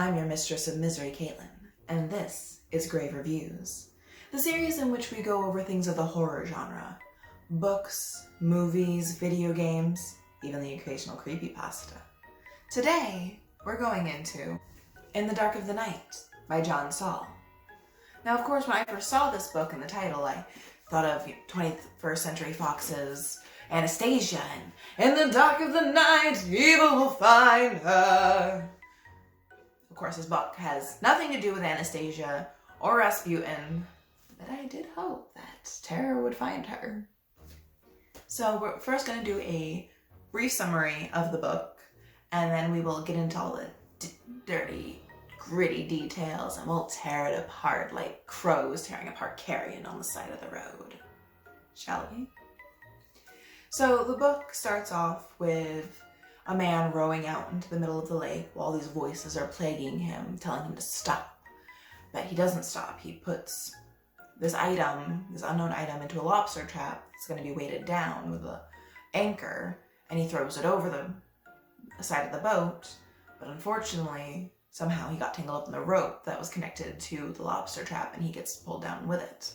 I'm your mistress of misery, Caitlin, and this is Grave Reviews, the series in which we go over things of the horror genre. Books, movies, video games, even the occasional creepypasta. Today, we're going into In the Dark of the Night by John Saul. Now, of course, when I first saw this book in the title, I thought of 21st Century Fox's Anastasia and In the Dark of the Night, evil will find her. Of course, this book has nothing to do with Anastasia or Rasputin, but I did hope that terror would find her. So we're first going to do a brief summary of the book, and then we will get into all the dirty, gritty details, and we'll tear it apart like crows tearing apart carrion on the side of the road. Shall we? So the book starts off with a man rowing out into the middle of the lake while these voices are plaguing him, telling him to stop. But he doesn't stop. He puts this unknown item, into a lobster trap that's going to be weighted down with an anchor, and he throws it over the side of the boat. But unfortunately, somehow he got tangled up in the rope that was connected to the lobster trap, and he gets pulled down with it.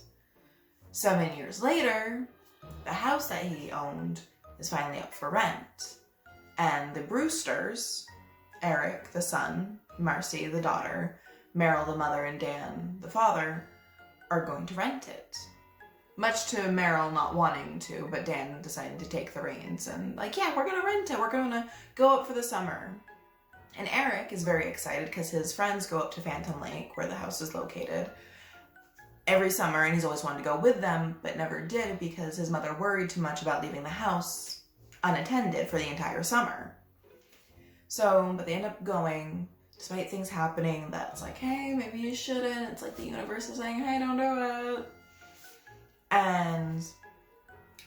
7 years later, the house that he owned is finally up for rent. And the Brewsters, Eric, the son, Marcy, the daughter, Meryl, the mother, and Dan, the father, are going to rent it. Much to Meryl not wanting to, but Dan deciding to take the reins and yeah, we're going to rent it. We're going to go up for the summer. And Eric is very excited because his friends go up to Phantom Lake, where the house is located, every summer, and he's always wanted to go with them, but never did because his mother worried too much about leaving the house unattended for the entire summer. But they end up going, despite things happening that's like, hey, maybe you shouldn't. It's like the universe is saying, hey, don't do it. And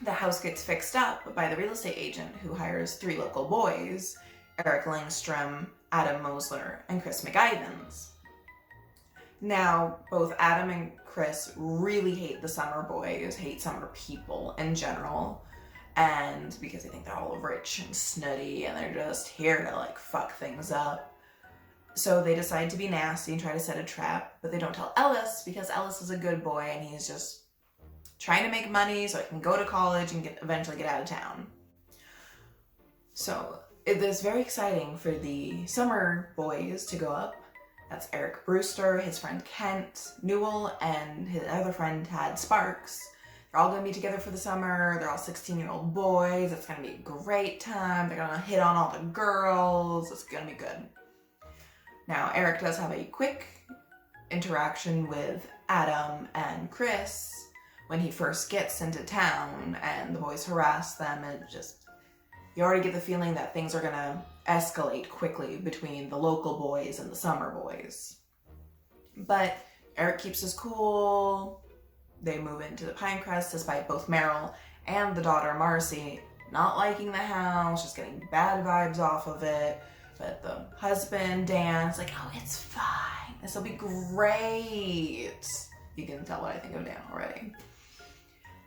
the house gets fixed up by the real estate agent who hires 3 local boys, Eric Langstrom, Adam Mosler, and Chris McIvans. Now, both Adam and Chris really hate the summer boys, hate summer people in general, and because they think they're all rich and snooty and they're just here to fuck things up. So they decide to be nasty and try to set a trap, but they don't tell Ellis because Ellis is a good boy and he's just trying to make money so he can go to college and eventually get out of town. So it is very exciting for the summer boys to go up. That's Eric Brewster, his friend Kent Newell, and his other friend Tad Sparks. They're all going to be together for the summer. They're all 16-year-old boys. It's going to be a great time. They're going to hit on all the girls. It's going to be good. Now, Eric does have a quick interaction with Adam and Chris when he first gets into town, and the boys harass them, and you already get the feeling that things are going to escalate quickly between the local boys and the summer boys. But Eric keeps his cool. They move into the Pinecrest despite both Meryl and the daughter Marcy not liking the house, just getting bad vibes off of it. But the husband, Dan's like, oh, it's fine. This will be great. You can tell what I think of Dan already.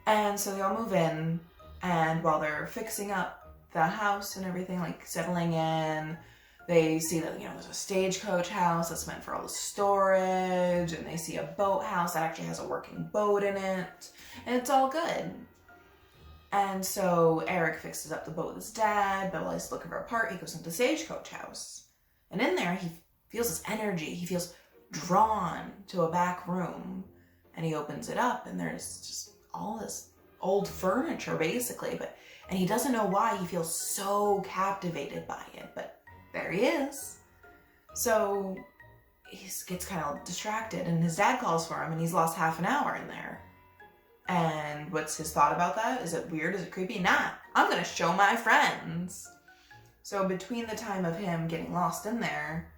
And so they all move in, and while they're fixing up the house and everything, settling in, they see that, there's a stagecoach house that's meant for all the storage, and they see a boathouse that actually has a working boat in it, and it's all good. And so Eric fixes up the boat with his dad, but while he's looking for a part, he goes into the stagecoach house. And in there, he feels this energy. He feels drawn to a back room, and he opens it up, and there's just all this old furniture, basically, and he doesn't know why he feels so captivated by it, but there he is. So he gets kind of distracted, and his dad calls for him, and he's lost half an hour in there. And what's his thought about that? Is it weird? Is it creepy? Nah, I'm gonna show my friends. So between the time of him getting lost in there,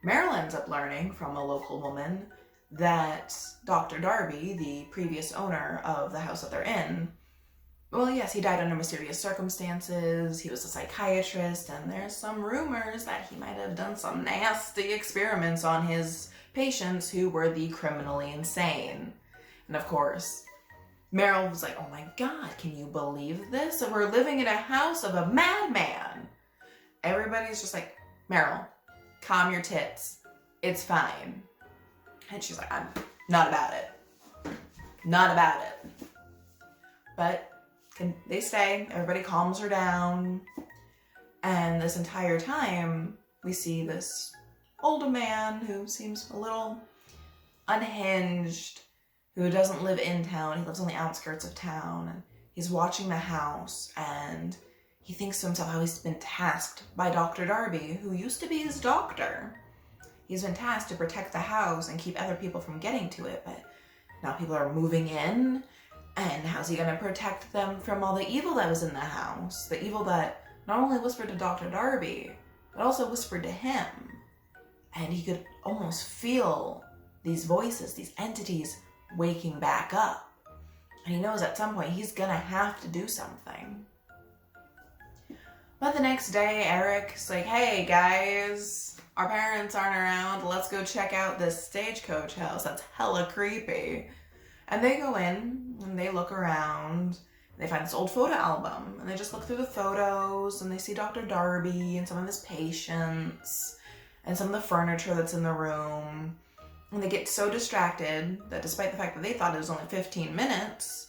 Meryl ends up learning from a local woman that Dr. Darby, the previous owner of the house that they're in, well, yes, he died under mysterious circumstances. He was a psychiatrist, and there's some rumors that he might have done some nasty experiments on his patients who were the criminally insane. And of course, Meryl was like, oh my God, can you believe this? So we're living in a house of a madman. Everybody's just like, Meryl, calm your tits. It's fine. And she's like, I'm not about it. Not about it. But they stay. Everybody calms her down. And this entire time, we see this older man who seems a little unhinged, who doesn't live in town. He lives on the outskirts of town. And he's watching the house, and he thinks to himself how he's been tasked by Dr. Darby, who used to be his doctor. He's been tasked to protect the house and keep other people from getting to it, but now people are moving in, and how's he going to protect them from all the evil that was in the house? The evil that not only whispered to Dr. Darby, but also whispered to him. And he could almost feel these voices, these entities waking back up. And he knows at some point he's going to have to do something. But the next day, Eric's like, hey guys, our parents aren't around. Let's go check out this stagecoach house. That's hella creepy. And they go in and they look around. They find this old photo album and they just look through the photos and they see Dr. Darby and some of his patients and some of the furniture that's in the room. And they get so distracted that despite the fact that they thought it was only 15 minutes,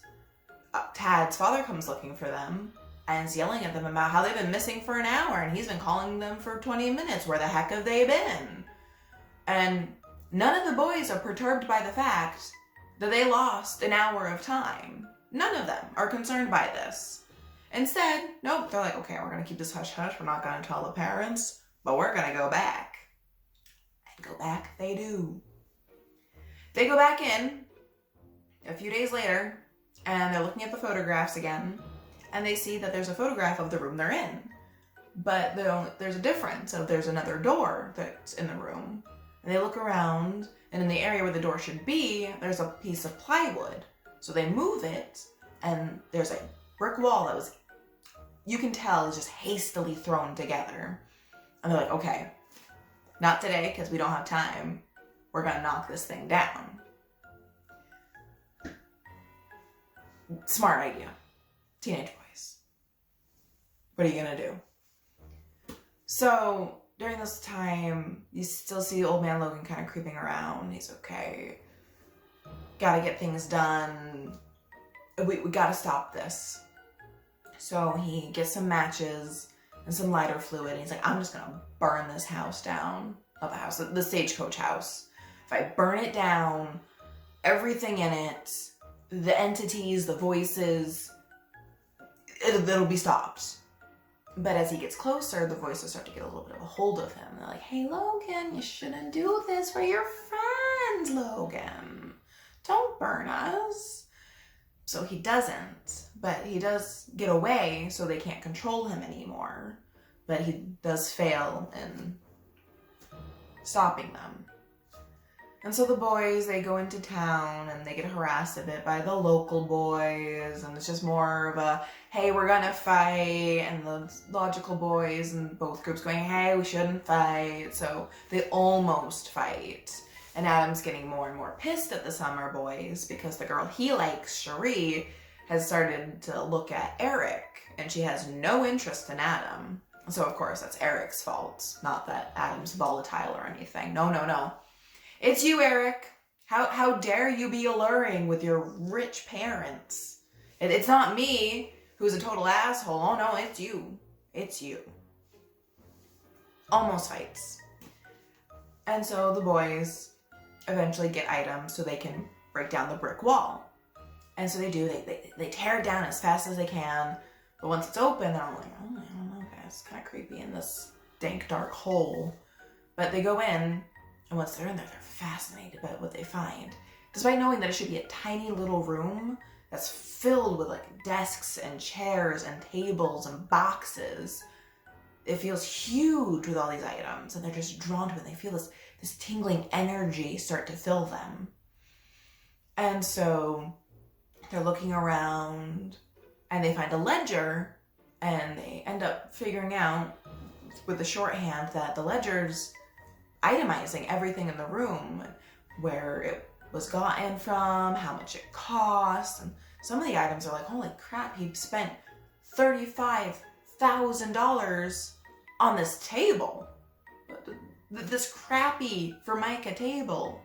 Tad's father comes looking for them and is yelling at them about how they've been missing for an hour and he's been calling them for 20 minutes. Where the heck have they been? And none of the boys are perturbed by the fact that they lost an hour of time. None of them are concerned by this. Instead, nope, they're like, okay, we're going to keep this hush-hush. We're not going to tell the parents, but we're going to go back. And go back they do. They go back in a few days later and they're looking at the photographs again. And they see that there's a photograph of the room they're in. But there's a difference. So there's another door that's in the room. And they look around, and in the area where the door should be, there's a piece of plywood. So they move it, and there's a brick wall that was, you can tell, is just hastily thrown together. And they're like, okay, not today, because we don't have time. We're going to knock this thing down. Smart idea. Teenage boys. What are you gonna do? So during this time, you still see old man Logan kind of creeping around. He's okay. Gotta get things done. We gotta stop this. So he gets some matches and some lighter fluid. And he's like, I'm just gonna burn this house down. Not the house, the stagecoach house. If I burn it down, everything in it, the entities, the voices, it'll be stopped. But as he gets closer, the voices start to get a little bit of a hold of him. They're like, hey, Logan, you shouldn't do this for your friends, Logan. Don't burn us. So he doesn't, but he does get away so they can't control him anymore. But he does fail in stopping them. And so the boys, they go into town and they get harassed a bit by the local boys, and it's just more of a, hey, we're gonna fight, and the logical boys in both groups going, hey, we shouldn't fight. So they almost fight. And Adam's getting more and more pissed at the summer boys because the girl he likes, Cherie, has started to look at Eric, and she has no interest in Adam. So of course that's Eric's fault, not that Adam's volatile or anything. No. It's you, Eric. How dare you be alluring with your rich parents? It's not me who's a total asshole. Oh no, it's you. It's you. Almost fights. And so the boys eventually get items so they can break down the brick wall. And so they do. They tear it down as fast as they can. But once it's open, they're all like, oh, I don't know, guys. It's kind of creepy in this dank, dark hole. But they go in. And once they're in there, they're fascinated by what they find. Despite knowing that it should be a tiny little room that's filled with like desks and chairs and tables and boxes, it feels huge with all these items. And they're just drawn to it. They feel this tingling energy start to fill them. And so they're looking around and they find a ledger, and they end up figuring out with the shorthand that the ledger's itemizing everything in the room, where it was gotten from, how much it cost, and some of the items are like, holy crap, he spent $35,000 on this table. this crappy Formica table.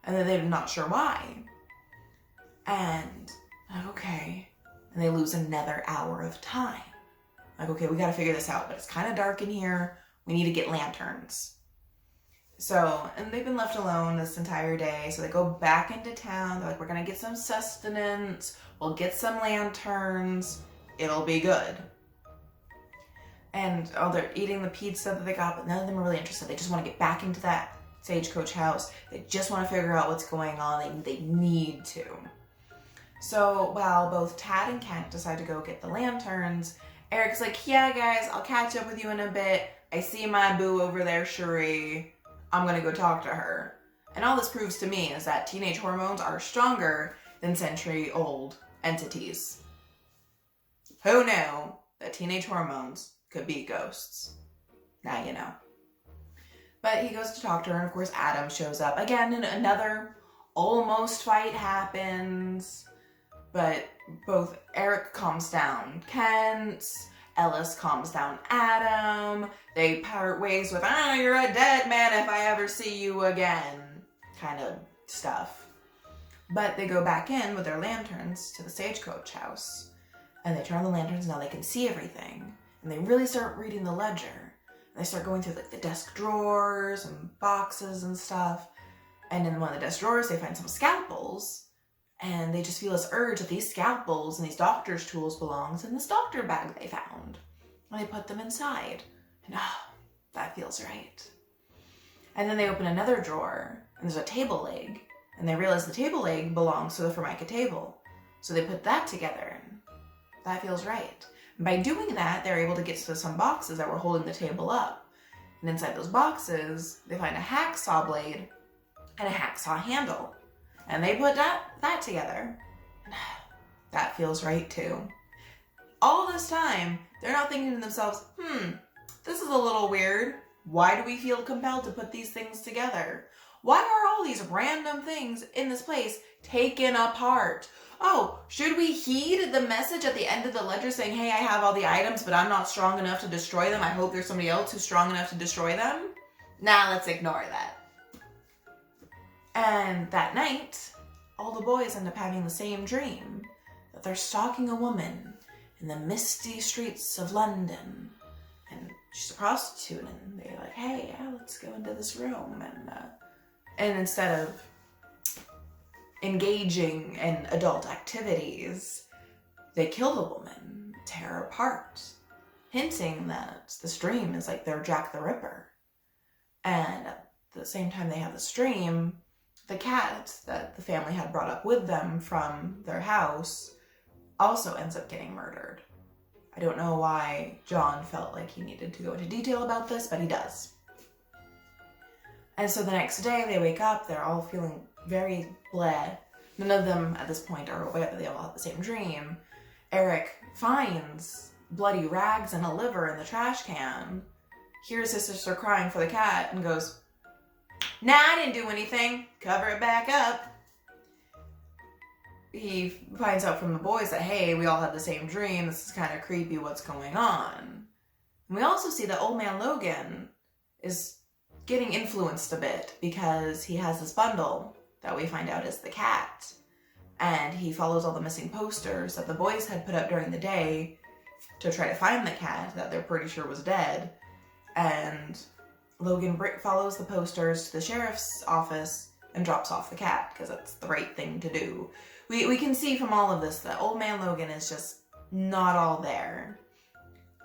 And then they're not sure why. And, okay. And they lose another hour of time. Like, okay, we gotta figure this out, but it's kind of dark in here. We need to get lanterns. So, and they've been left alone this entire day. So they go back into town. They're like, we're gonna get some sustenance. We'll get some lanterns. It'll be good. And they're eating the pizza that they got, but none of them are really interested. They just want to get back into that stagecoach house. They just want to figure out what's going on. They need to. So while both Tad and Kent decide to go get the lanterns, Eric's like, yeah, guys, I'll catch up with you in a bit. I see my boo over there, Cherie. I'm going to go talk to her. And all this proves to me is that teenage hormones are stronger than century-old entities. Who knew that teenage hormones could be ghosts? Now you know. But he goes to talk to her, and of course Adam shows up. Again, and another almost fight happens. But both Eric calms down Kent, Ellis calms down Adam. They part ways with, you're a dead man if I ever see you again, kind of stuff. But they go back in with their lanterns to the stagecoach house. And they turn on the lanterns, now they can see everything. And they really start reading the ledger. And they start going through like the desk drawers and boxes and stuff. And in one of the desk drawers, they find some scalpels. And they just feel this urge that these scalpels and these doctor's tools belongs in this doctor bag they found. And they put them inside. And that feels right. And then they open another drawer, and there's a table leg. And they realize the table leg belongs to the Formica table. So they put that together, and that feels right. And by doing that, they're able to get to some boxes that were holding the table up. And inside those boxes, they find a hacksaw blade and a hacksaw handle. And they put that together. That feels right too. All this time, they're not thinking to themselves, this is a little weird. Why do we feel compelled to put these things together? Why are all these random things in this place taken apart? Oh, should we heed the message at the end of the ledger saying, hey, I have all the items, but I'm not strong enough to destroy them. I hope there's somebody else who's strong enough to destroy them. Nah, let's ignore that. And that night, all the boys end up having the same dream, that they're stalking a woman in the misty streets of London. And she's a prostitute, and they're like, hey, let's go into this room. And instead of engaging in adult activities, they kill the woman, tear her apart, hinting that this dream is like their Jack the Ripper. And at the same time they have this dream, the cat that the family had brought up with them from their house also ends up getting murdered. I don't know why John felt like he needed to go into detail about this, but he does. And so the next day they wake up, they're all feeling very bleh. None of them at this point are aware that they all have the same dream. Eric finds bloody rags and a liver in the trash can, hears his sister crying for the cat, and goes, nah, I didn't do anything. Cover it back up. He finds out from the boys that, hey, we all had the same dream. This is kind of creepy. What's going on? And we also see that old man Logan is getting influenced a bit because he has this bundle that we find out is the cat. And he follows all the missing posters that the boys had put up during the day to try to find the cat that they're pretty sure was dead. And Logan follows the posters to the sheriff's office and drops off the cat because that's the right thing to do. We can see from all of this that old man Logan is just not all there.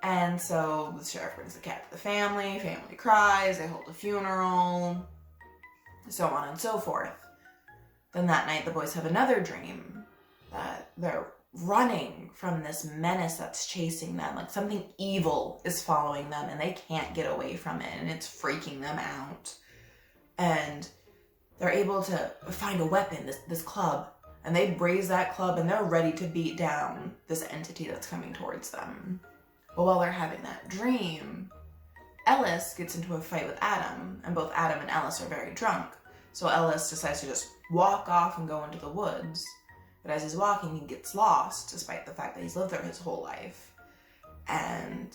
And so the sheriff brings the cat to the family cries, they hold a funeral, so on and so forth. Then that night the boys have another dream that they're running from this menace that's chasing them, like something evil is following them and they can't get away from it and it's freaking them out. And they're able to find a weapon, this club, and they raise that club and they're ready to beat down this entity that's coming towards them. But while they're having that dream, Ellis gets into a fight with Adam, and both Adam and Ellis are very drunk. So Ellis decides to just walk off and go into the woods. But as he's walking, he gets lost, despite the fact that he's lived there his whole life. And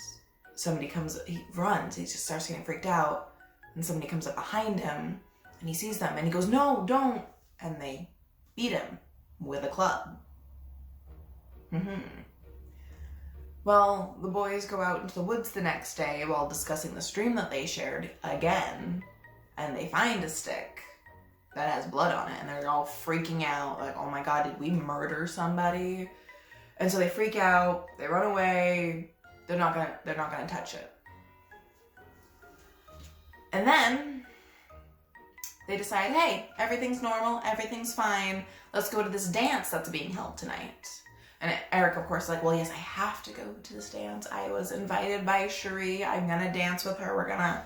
somebody comes, he runs, he just starts getting freaked out. and somebody comes up behind him and he sees them and he goes, "No, don't." And they beat him with a club. Well, the boys go out into the woods the next day while discussing the stream that they shared again, and they find a stick that has blood on it, and they're all freaking out, like, "Oh my God, did we murder somebody?" And so they freak out, they run away, they're not gonna touch it. And then they decide, hey, everything's normal, everything's fine, let's go to this dance that's being held tonight. And Eric, of course, is like, "Well, yes, I have to go to this dance. I was invited by Cherie. I'm gonna dance with her. We're gonna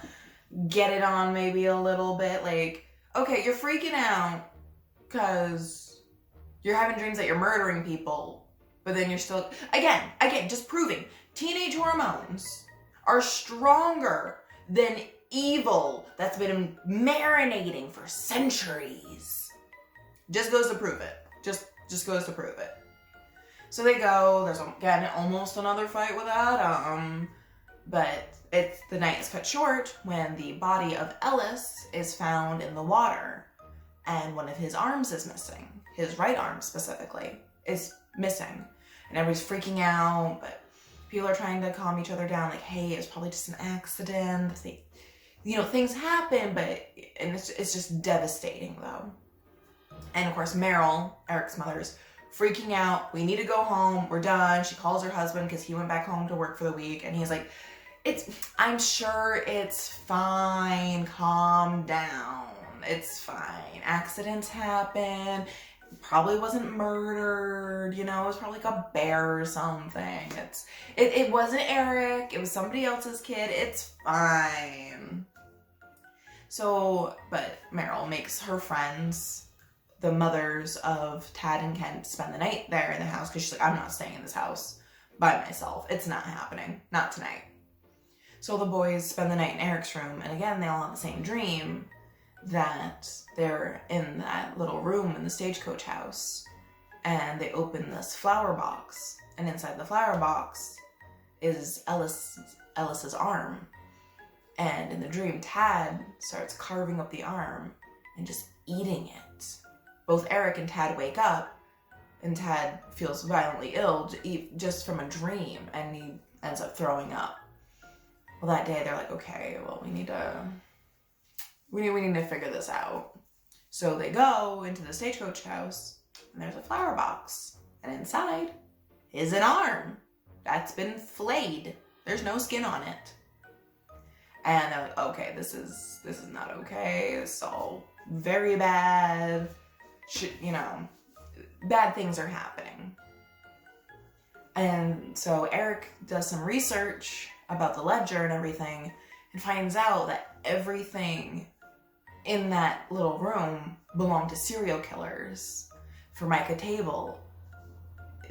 get it on maybe a little bit." Like, okay, you're freaking out because you're having dreams that you're murdering people, but then you're still, again, just proving teenage hormones are stronger than evil that's been marinating for centuries. Just goes to prove it. Just goes to prove it. So they go, there's again almost another fight with Adam, but the night is cut short when the body of Ellis is found in the water, and one of his arms is missing. His right arm specifically is missing, and everybody's freaking out, but people are trying to calm each other down, like, "Hey, it's probably just an accident. Things happen," and it's just devastating though. And of course, Meryl, Eric's mother's freaking out. "We need to go home. We're done." She calls her husband because he went back home to work for the week, and he's like, "I'm sure it's fine. Calm down. It's fine. Accidents happen. Probably wasn't murdered. It was probably like a bear or something. It wasn't Eric. It was somebody else's kid. It's fine." So, but Meryl makes her friends, the mothers of Tad and Kent, spend the night there in the house because she's like, "I'm not staying in this house by myself. It's not happening. Not tonight." So the boys spend the night in Eric's room, and again, they all have the same dream that they're in that little room in the stagecoach house, and they open this flower box, and inside the flower box is Ellis's arm. And in the dream, Tad starts carving up the arm and just eating it. Both Eric and Tad wake up, and Tad feels violently ill just from a dream, and he ends up throwing up. Well, that day they're like, "Okay, well, we need to figure this out." So they go into the stagecoach house, and there's a flower box, and inside is an arm that's been flayed. There's no skin on it. And they're like, "Okay, this is not okay. This is all very bad. Bad things are happening." And so Eric does some research about the ledger and everything, and finds out that everything in that little room belonged to serial killers. Formica table,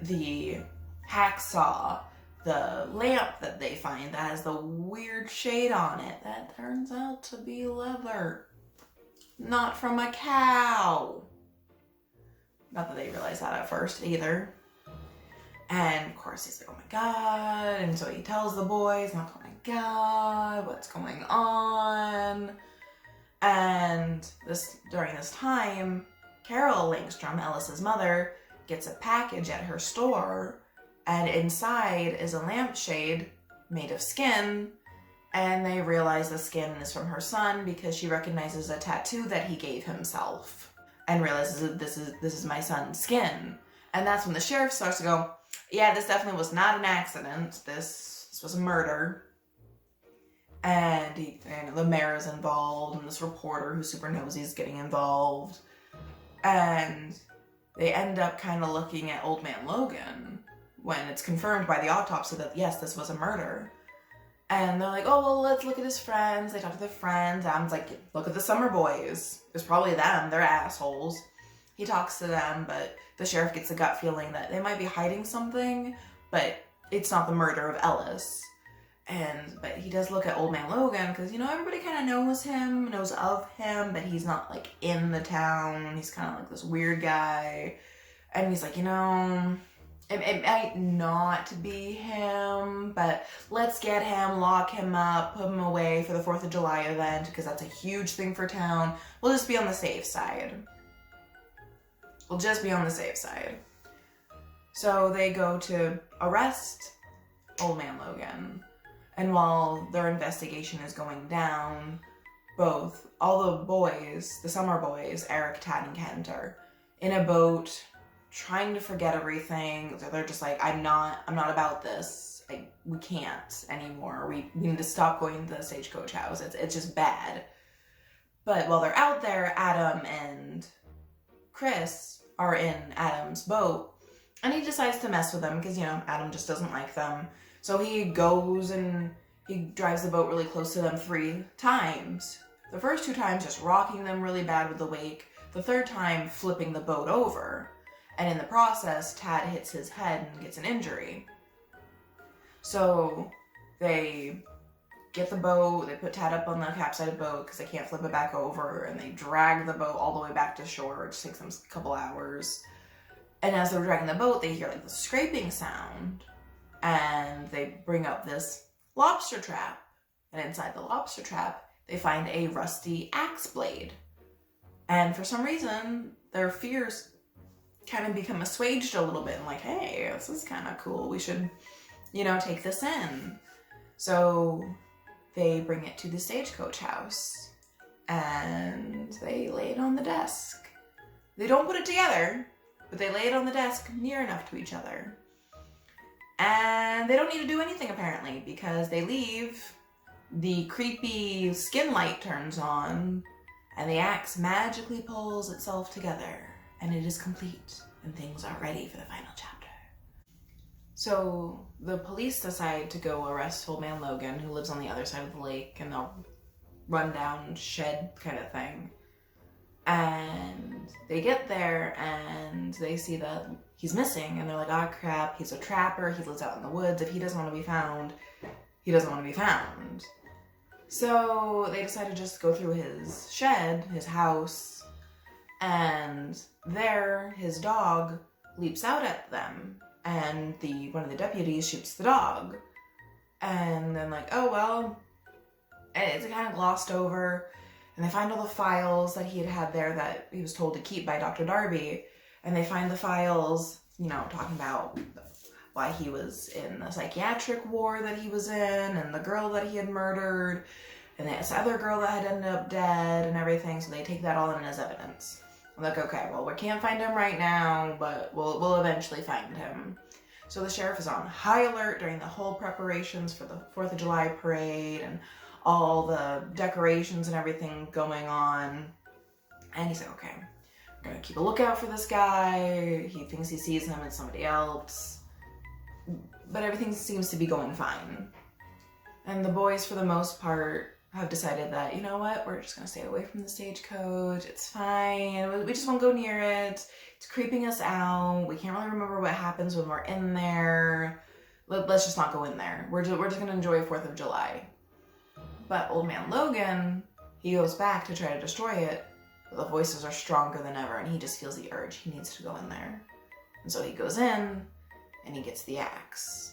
the hacksaw, the lamp that they find that has the weird shade on it that turns out to be leather, not from a cow. Not that they realized that at first either. And of course he's like, "Oh my God." And so he tells the boys, like, "Oh my God, what's going on?" And during this time, Carol Langstrom, Ellis's mother, gets a package at her store, and inside is a lampshade made of skin, and they realize the skin is from her son because she recognizes a tattoo that he gave himself and realizes that this is my son's skin. And that's when the sheriff starts to go, "Yeah, this definitely was not an accident. This was a murder." And the mayor is involved, and this reporter who's super nosy is getting involved. And they end up kind of looking at Old Man Logan when it's confirmed by the autopsy that, yes, this was a murder. And they're like, "Oh, well, let's look at his friends." They talk to their friends. Adam's like, "Look at the summer boys. It's probably them. They're assholes." He talks to them, but the sheriff gets a gut feeling that they might be hiding something, but it's not the murder of Ellis. But he does look at Old Man Logan because, everybody kind of knows of him, but he's not like in the town. He's kind of like this weird guy. And he's like, It might not be him, but let's get him, lock him up, put him away for the 4th of July event, because that's a huge thing for town. We'll just be on the safe side. We'll just be on the safe side. So they go to arrest Old Man Logan. And while their investigation is going down, all the boys, the summer boys, Eric, Tad, and Kent, are in a boat trying to forget everything. So they're just like, I'm not about this. We can't anymore. We need to stop going to the Stagecoach House. It's just bad. But while they're out there, Adam and Chris are in Adam's boat, and he decides to mess with them because, Adam just doesn't like them. So he goes and he drives the boat really close to them 3 times. The first 2 times just rocking them really bad with the wake. The 3rd time flipping the boat over. And in the process, Tad hits his head and gets an injury. So they get the boat, they put Tad up on the capsized boat because they can't flip it back over, and they drag the boat all the way back to shore. It just takes them a couple hours. And as they're dragging the boat, they hear the scraping sound, and they bring up this lobster trap. And inside the lobster trap, they find a rusty axe blade. And for some reason, their fears kind of become assuaged a little bit, and like, hey, this is kind of cool. We should, take this in. So they bring it to the Stagecoach House, and they lay it on the desk. They don't put it together, but they lay it on the desk near enough to each other. And they don't need to do anything, apparently, because they leave, the creepy skin light turns on, and the axe magically pulls itself together, and it is complete, and things are ready for the final chapter. So the police decide to go arrest Old Man Logan, who lives on the other side of the lake, in a rundown shed kind of thing. And they get there, and they see that he's missing, and they're like, oh crap, he's a trapper, he lives out in the woods. If he doesn't want to be found, he doesn't want to be found. So they decide to just go through his shed, his house, and there his dog leaps out at them, and one of the deputies shoots the dog. And then oh well, and it's kind of glossed over, and they find all the files that he had there that he was told to keep by Dr. Darby, and they find the files, talking about why he was in the psychiatric ward that he was in, and the girl that he had murdered, and this other girl that had ended up dead and everything. So they take that all in as evidence. I'm like, okay, well, we can't find him right now, but we'll eventually find him. So the sheriff is on high alert during the whole preparations for the 4th of July parade and all the decorations and everything going on. And he's like, okay, we're gonna keep a lookout for this guy. He thinks he sees him and somebody else. But everything seems to be going fine. And the boys, for the most part, have decided that, you know what, we're just gonna stay away from the stagecoach. It's fine. We just won't go near it. It's creeping us out. We can't really remember what happens when we're in there. Let's just not go in there. We're just gonna enjoy 4th of July. But Old Man Logan, he goes back to try to destroy it. But the voices are stronger than ever, and he just feels the urge. He needs to go in there. And so he goes in, and he gets the axe.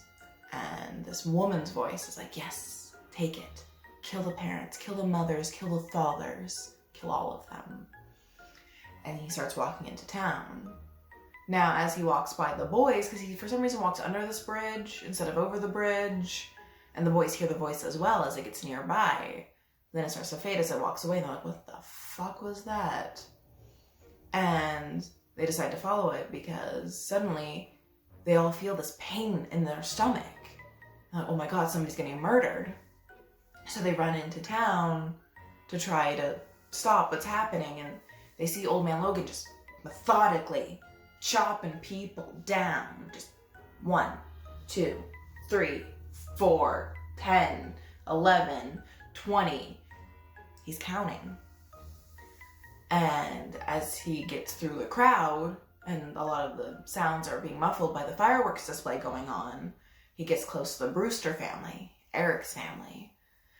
And this woman's voice is like, yes, take it. Kill the parents, kill the mothers, kill the fathers, kill all of them. And he starts walking into town. Now, as he walks by the boys, because he for some reason walks under this bridge instead of over the bridge, and the boys hear the voice as well as it gets nearby. Then it starts to fade as it walks away, and they're like, what the fuck was that? And they decide to follow it because suddenly they all feel this pain in their stomach. Like, oh my god, somebody's getting murdered. So they run into town to try to stop what's happening, and they see Old Man Logan just methodically chopping people down. Just 1, 2, 3, 4, 10, 11, 20. He's counting. And as he gets through the crowd, and a lot of the sounds are being muffled by the fireworks display going on, he gets close to the Brewster family, Eric's family.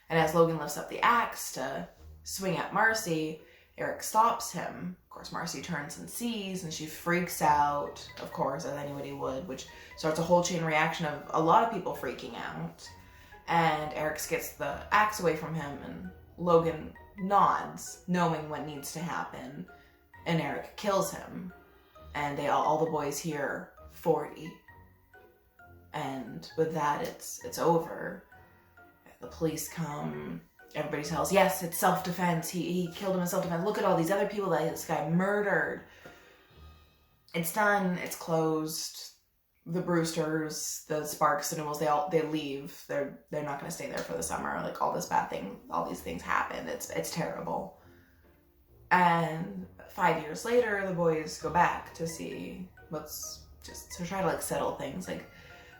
And as Logan lifts up the axe to swing at Marcy, Eric stops him course, Marcy turns and sees, and she freaks out, of course, as anybody would, which starts a whole chain reaction of a lot of people freaking out. And Eric gets the axe away from him, and Logan nods, knowing what needs to happen, and Eric kills him. And all the boys hear 40. And with that, it's over. The police come. Everybody tells, yes, it's self-defense. He killed him in self-defense. Look at all these other people that this guy murdered. It's done. It's closed. The Brewsters, the Sparks, the Newells, they leave. They're not going to stay there for the summer. Like, all these things happen. It's terrible. And 5 years later, the boys go back to see to try to, like, settle things. Like,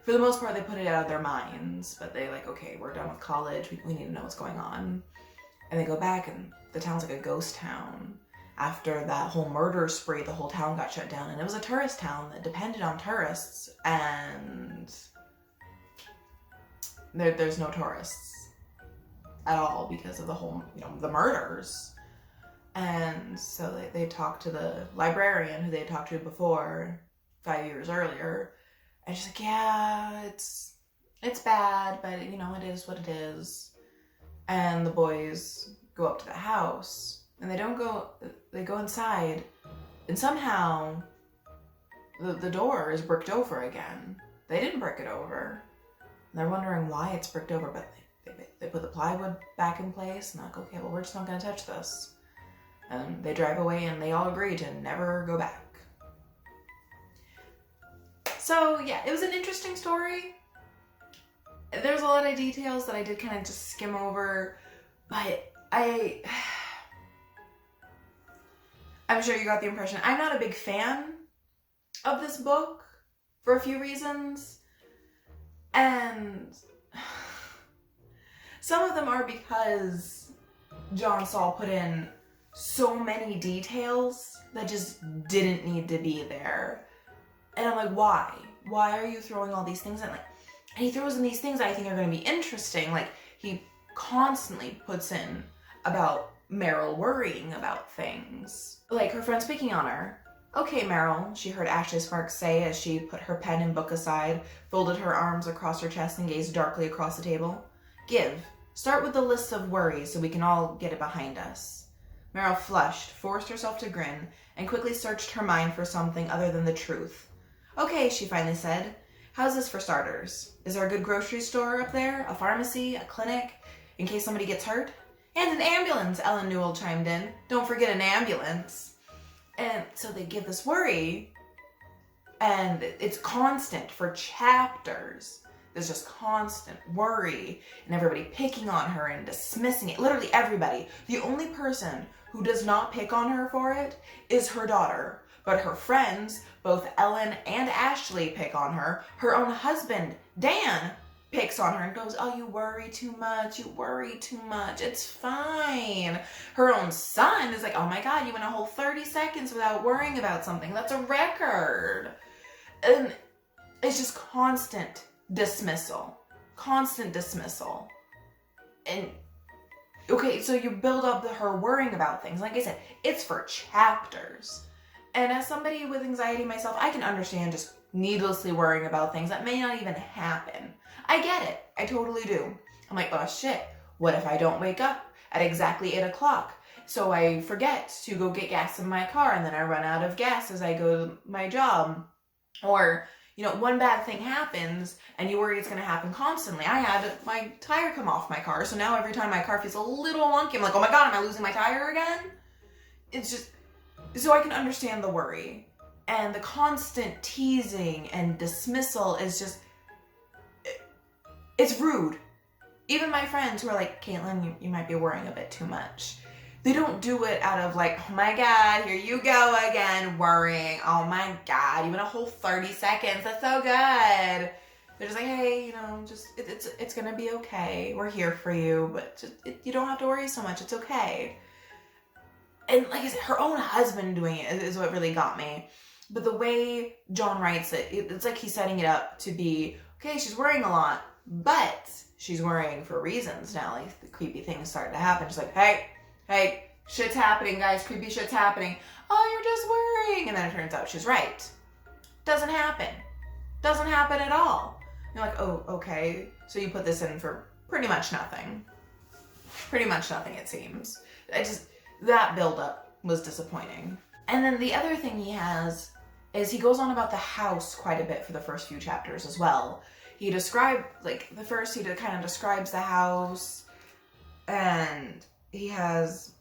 for the most part, they put it out of their minds, but they like, okay, we're done with college. We need to know what's going on. And they go back, and the town's like a ghost town. After that whole murder spree, the whole town got shut down, and it was a tourist town that depended on tourists, and there's no tourists at all because of the whole, the murders. And so they talked to the librarian who they had talked to before 5 years earlier. And she's like, yeah, it's bad, but, it is what it is. And the boys go up to the house, and they go inside, and somehow the door is bricked over again. They didn't brick it over. And they're wondering why it's bricked over, but they put the plywood back in place, and they're like, okay, well, we're just not going to touch this. And they drive away, and they all agree to never go back. So, yeah, it was an interesting story. There's a lot of details that I did kind of just skim over, but I'm sure you got the impression. I'm not a big fan of this book for a few reasons, and some of them are because John Saul put in so many details that just didn't need to be there. And I'm like, why? Why are you throwing all these things in? And he throws in these things I think are going to be interesting. Like, he constantly puts in about Meryl worrying about things. Like, her friends picking on her. Okay, Meryl, she heard Ashley Sparks say as she put her pen and book aside, folded her arms across her chest, and gazed darkly across the table. Start with the list of worries so we can all get it behind us. Meryl flushed, forced herself to grin, and quickly searched her mind for something other than the truth. Okay, she finally said. How's this for starters? Is there a good grocery store up there? A pharmacy? A clinic? In case somebody gets hurt? And an ambulance, Ellen Newell chimed in. Don't forget an ambulance. And so they give this worry, and it's constant for chapters. There's just constant worry, and everybody picking on her and dismissing it. Literally everybody. The only person who does not pick on her for it is her daughter. But her friends, both Ellen and Ashley, pick on her. Her own husband, Dan, picks on her and goes, oh, you worry too much. You worry too much. It's fine. Her own son is like, oh my God, you went a whole 30 seconds without worrying about something. That's a record. And it's just constant dismissal. Constant dismissal. And okay, so you build up her worrying about things. Like I said, it's for chapters. And as somebody with anxiety myself, I can understand just needlessly worrying about things that may not even happen. I get it. I totally do. I'm like, oh shit, what if I don't wake up at exactly 8 o'clock? So I forget to go get gas in my car, and then I run out of gas as I go to my job. Or, one bad thing happens and you worry it's going to happen constantly. I had my tire come off my car, so now every time my car feels a little wonky, I'm like, oh my God, am I losing my tire again? It's just... So I can understand the worry, and the constant teasing and dismissal is just, it's rude. Even my friends who are like, Caitlin, you might be worrying a bit too much. They don't do it out of like, oh my God, here you go again, worrying. Oh my God, you went a whole 30 seconds. That's so good. They're just like, hey, it's going to be okay. We're here for you, but you don't have to worry so much. It's okay. And like I said, her own husband doing it is what really got me. But the way John writes it, it's like he's setting it up to be, okay, she's worrying a lot, but she's worrying for reasons now. Like, the creepy things start to happen. She's like, hey, Shit's happening, guys. Creepy shit's happening. Oh, you're just worrying. And then it turns out she's right. Doesn't happen. Doesn't happen at all. You're like, oh, okay. So you put this in for pretty much nothing. Pretty much nothing, it seems. That buildup was disappointing. And then the other thing he has is he goes on about the house quite a bit for the first few chapters as well. He described, like, the first he kind of describes the house, and he has...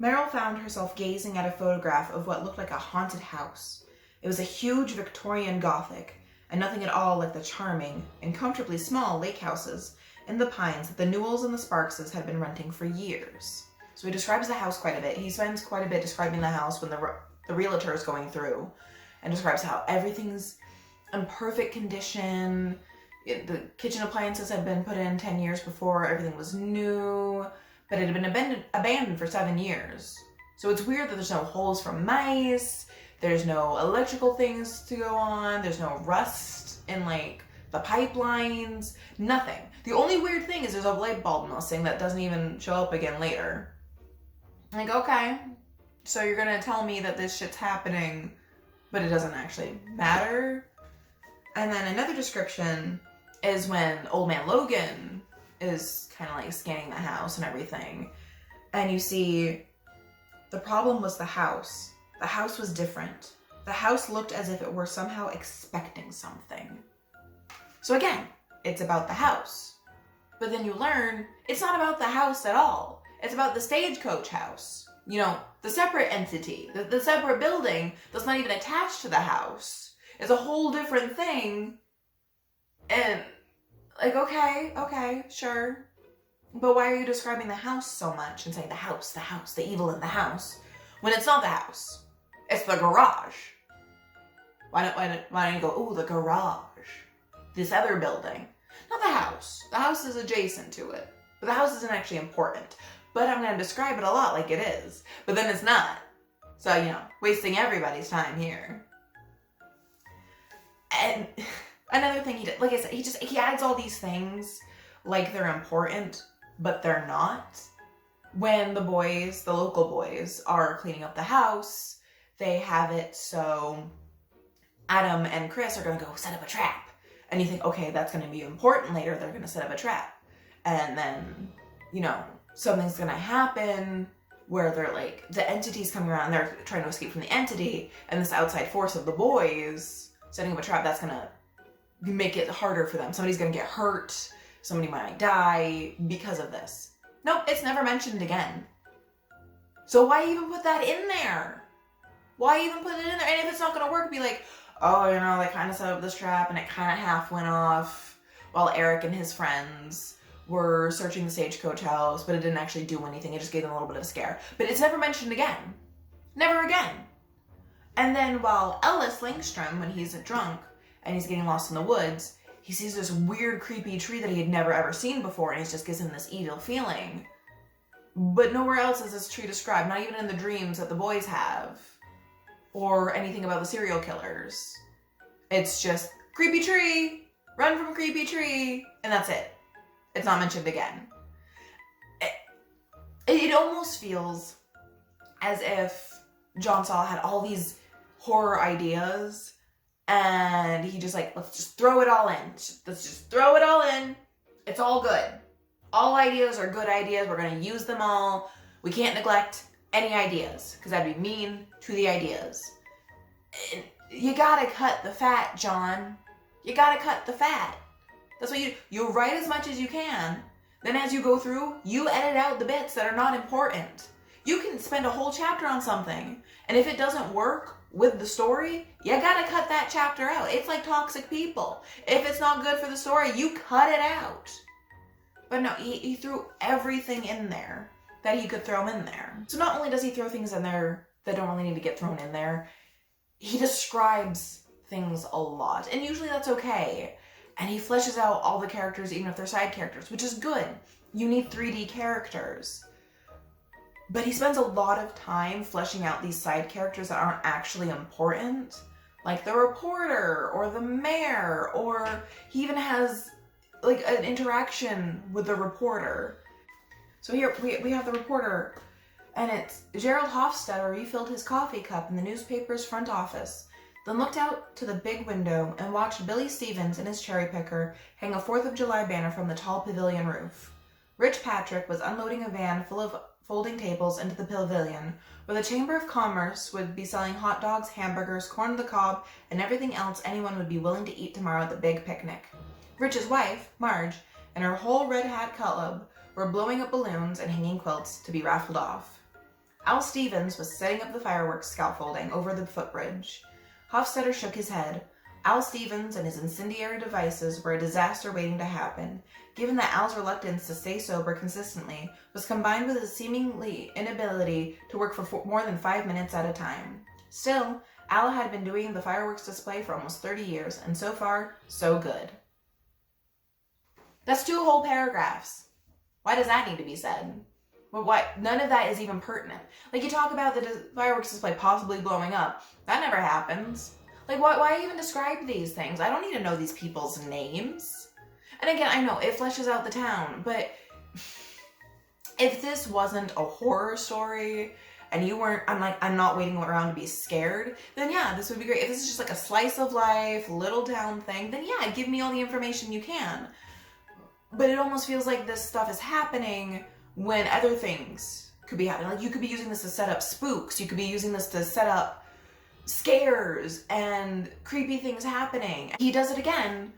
Meryl found herself gazing at a photograph of what looked like a haunted house. It was a huge Victorian Gothic, and nothing at all like the charming and comfortably small lake houses in the pines that the Newells and the Sparkses had been renting for years. So he describes the house quite a bit. He spends quite a bit describing the house when the realtor is going through, and describes how everything's in perfect condition. The kitchen appliances had been put in 10 years before. Everything was new, but it had been abandoned for 7 years. So it's weird that there's no holes from mice. There's no electrical things to go on. There's no rust in, like, the pipelines. Nothing. The only weird thing is there's a light bulb missing that doesn't even show up again later. Like, okay, so you're gonna tell me that this shit's happening, but it doesn't actually matter? And then another description is when Old Man Logan is kind of like scanning the house and everything. And you see, the problem was the house. The house was different. The house looked as if it were somehow expecting something. So again, it's about the house. But then you learn it's not about the house at all. It's about the Stagecoach house. You know, the separate entity, the separate building that's not even attached to the house. It's a whole different thing. And, like, okay, sure. But why are you describing the house so much and saying the house, the evil in the house, when it's not the house? It's the garage. Why don't you go, ooh, the garage, this other building? Not the house. The house is adjacent to it. But the house isn't actually important. But I'm going to describe it a lot like it is. But then it's not. So, you know, wasting everybody's time here. And another thing he did, like I said, he adds all these things like they're important, but they're not. When the boys, the local boys, are cleaning up the house, they have it so Adam and Chris are going to go set up a trap. And you think, okay, that's going to be important later. They're going to set up a trap. And then, you know, something's going to happen where they're like, the entity's coming around and they're trying to escape from the entity. And this outside force of the boys setting up a trap, that's going to make it harder for them. Somebody's going to get hurt. Somebody might die because of this. Nope, it's never mentioned again. So why even put that in there? Why even put it in there? And if it's not going to work, be like, oh, you know, they kind of set up this trap and it kind of half went off while Eric and his friends were searching the Stagecoach house, but it didn't actually do anything. It just gave them a little bit of a scare. But it's never mentioned again. Never again. And then while Ellis Langstrom, when he's drunk and he's getting lost in the woods, he sees this weird, creepy tree that he had never ever seen before, and it just gives him this evil feeling. But nowhere else is this tree described, not even in the dreams that the boys have, or anything about the serial killers. It's just, creepy tree, run from creepy tree, and that's it. It's not mentioned again. It almost feels as if John Saul had all these horror ideas, and he just like, let's just throw it all in. Let's just throw it all in. It's all good. All ideas are good ideas. We're going to use them all. We can't neglect any ideas, because that'd be mean to the ideas. And you gotta cut the fat, John. You gotta cut the fat. That's what you write as much as you can. Then as you go through, you edit out the bits that are not important. You can spend a whole chapter on something, and if it doesn't work with the story, you gotta cut that chapter out. It's like toxic people. If it's not good for the story, you cut it out. But no, he threw everything in there that he could throw in there. So not only does he throw things in there that don't really need to get thrown in there, he describes things a lot. And usually that's okay. And he fleshes out all the characters, even if they're side characters, which is good. You need 3D characters. But he spends a lot of time fleshing out these side characters that aren't actually important. Like the reporter, or the mayor, or he even has like an interaction with the reporter. So here we have the reporter, and it's Gerald Hofstadter refilled his coffee cup in the newspaper's front office, then looked out to the big window and watched Billy Stevens and his cherry picker hang a 4th of July banner from the tall pavilion roof. Rich Patrick was unloading a van full of folding tables into the pavilion, where the Chamber of Commerce would be selling hot dogs, hamburgers, corn on the cob, and everything else anyone would be willing to eat tomorrow at the big picnic. Rich's wife, Marge, and her whole Red Hat club were blowing up balloons and hanging quilts to be raffled off. Al Stevens was setting up the fireworks scaffolding over the footbridge. Hofstadter shook his head. Al Stevens and his incendiary devices were a disaster waiting to happen, given that Al's reluctance to stay sober consistently was combined with his seemingly inability to work for more than 5 minutes at a time. Still, Al had been doing the fireworks display for almost 30 years, and so far, so good. That's 2 whole paragraphs. Why does that need to be said? Well, why? None of that is even pertinent. Like, you talk about the fireworks display possibly blowing up. That never happens. Like, why even describe these things? I don't need to know these people's names. And again, I know it fleshes out the town, but if this wasn't a horror story and you weren't, I'm not waiting around to be scared, then yeah, this would be great. If this is just like a slice of life, little town thing, then yeah, give me all the information you can. But it almost feels like this stuff is happening when other things could be happening. Like, you could be using this to set up spooks. You could be using this to set up scares and creepy things happening. He does it again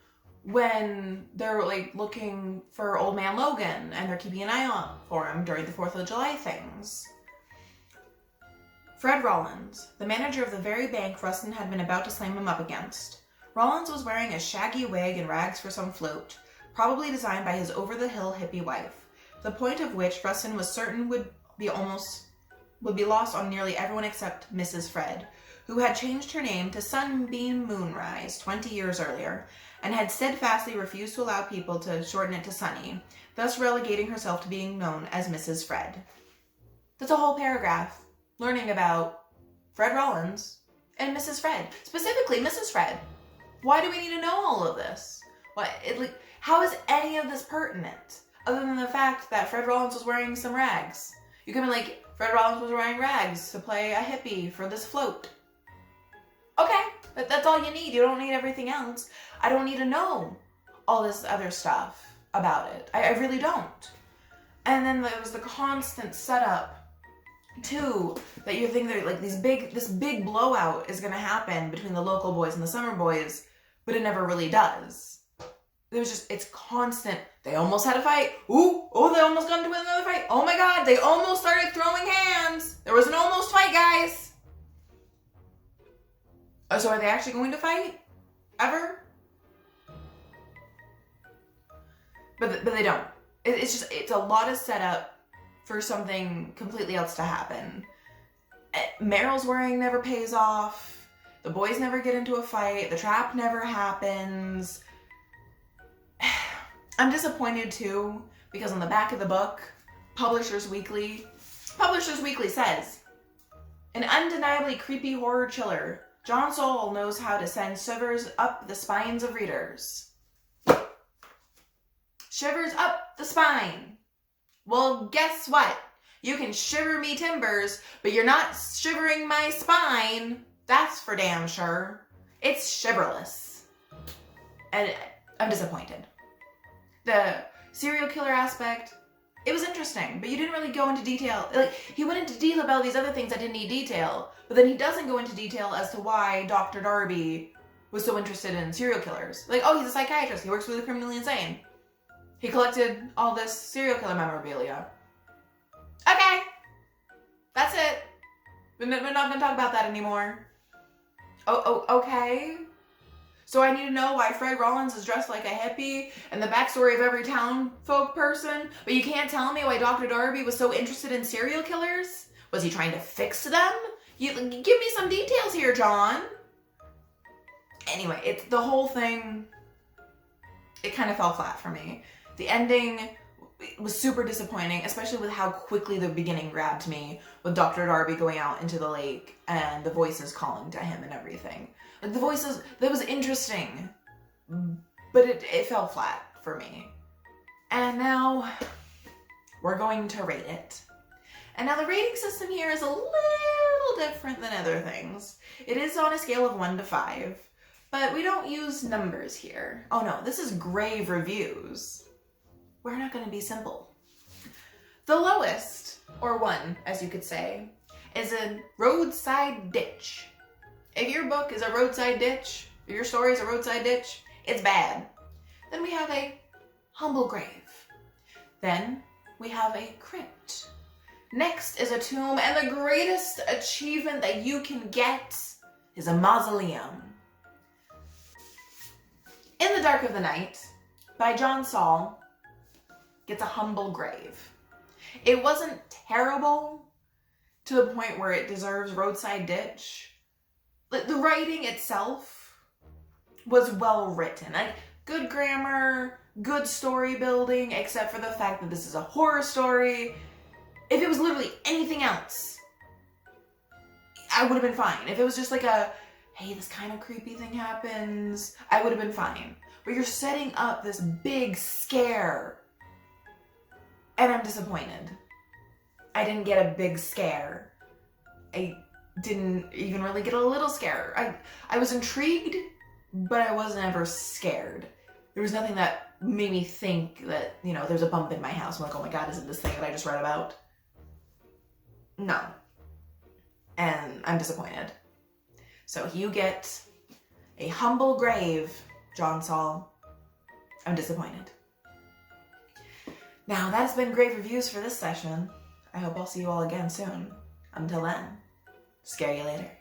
when they're like looking for Old Man Logan and they're keeping an eye on for him during the 4th of July things. Fred Rollins, the manager of the very bank Rustin had been about to slam him up against. Rollins was wearing a shaggy wig and rags for some float, probably designed by his over-the-hill hippie wife, the point of which Rustin was certain would be lost on nearly everyone except Mrs. Fred, who had changed her name to Sunbeam Moonrise 20 years earlier, and had steadfastly refused to allow people to shorten it to Sunny, thus relegating herself to being known as Mrs. Fred. That's a whole paragraph learning about Fred Rollins and Mrs. Fred, specifically Mrs. Fred. Why do we need to know all of this? How is any of this pertinent, other than the fact that Fred Rollins was wearing some rags? You could be like, Fred Rollins was wearing rags to play a hippie for this float. Okay, that's all you need. You don't need everything else. I don't need to know all this other stuff about it. I really don't. And then there was the constant setup, too, that you think that like this big blowout is going to happen between the local boys and the summer boys, but it never really does. It's constant. They almost had a fight. They almost got into another fight. Oh my God, they almost started throwing hands. There was an almost fight, guys. Oh, so are they actually going to fight? Ever? But they don't. It's a lot of setup for something completely else to happen. Meryl's worrying never pays off. The boys never get into a fight. The trap never happens. I'm disappointed too, because on the back of the book, Publishers Weekly says, an undeniably creepy horror chiller, John Saul knows how to send shivers up the spines of readers. Shivers up the spine. Well, guess what? You can shiver me timbers, but you're not shivering my spine. That's for damn sure. It's shiverless. And I'm disappointed. The serial killer aspect, it was interesting, but you didn't really go into detail. Like, he went into detail about these other things that didn't need detail, but then he doesn't go into detail as to why Dr. Darby was so interested in serial killers. Like, oh, he's a psychiatrist. He works with the criminally insane. He collected all this serial killer memorabilia. Okay. That's it. We're not going to talk about that anymore. Okay. So I need to know why Fred Rollins is dressed like a hippie and the backstory of every town folk person, but you can't tell me why Dr. Darby was so interested in serial killers? Was he trying to fix them? Give me some details here, John. Anyway, it's the whole thing, it kind of fell flat for me. The ending was super disappointing, especially with how quickly the beginning grabbed me, with Dr. Darby going out into the lake and the voices calling to him and everything. Like, the voices, that was interesting, but it fell flat for me. And now, we're going to rate it. And now the rating system here is a little different than other things. It is on a scale of 1 to 5, but we don't use numbers here. Oh no, this is grave reviews. We're not going to be simple. The lowest, or 1, as you could say, is a roadside ditch. If your book is a roadside ditch, or your story is a roadside ditch, it's bad. Then we have a humble grave. Then we have a crypt. Next is a tomb, and the greatest achievement that you can get is a mausoleum. In the Dark of the Night, by John Saul, gets a humble grave. It wasn't terrible to the point where it deserves roadside ditch. The writing itself was well written. Like, good grammar, good story building, except for the fact that this is a horror story. If it was literally anything else, I would have been fine. If it was just like a, hey, this kind of creepy thing happens, I would have been fine. But you're setting up this big scare, and I'm disappointed. I didn't get a big scare. I didn't even really get a little scare. I was intrigued, but I wasn't ever scared. There was nothing that made me think that, you know, there's a bump in my house. I'm like, oh my God, is it this thing that I just read about? No. And I'm disappointed. So you get a humble grave, John Saul. I'm disappointed. Now, that's been Grave Reviews for this session. I hope I'll see you all again soon. Until then, scare you later.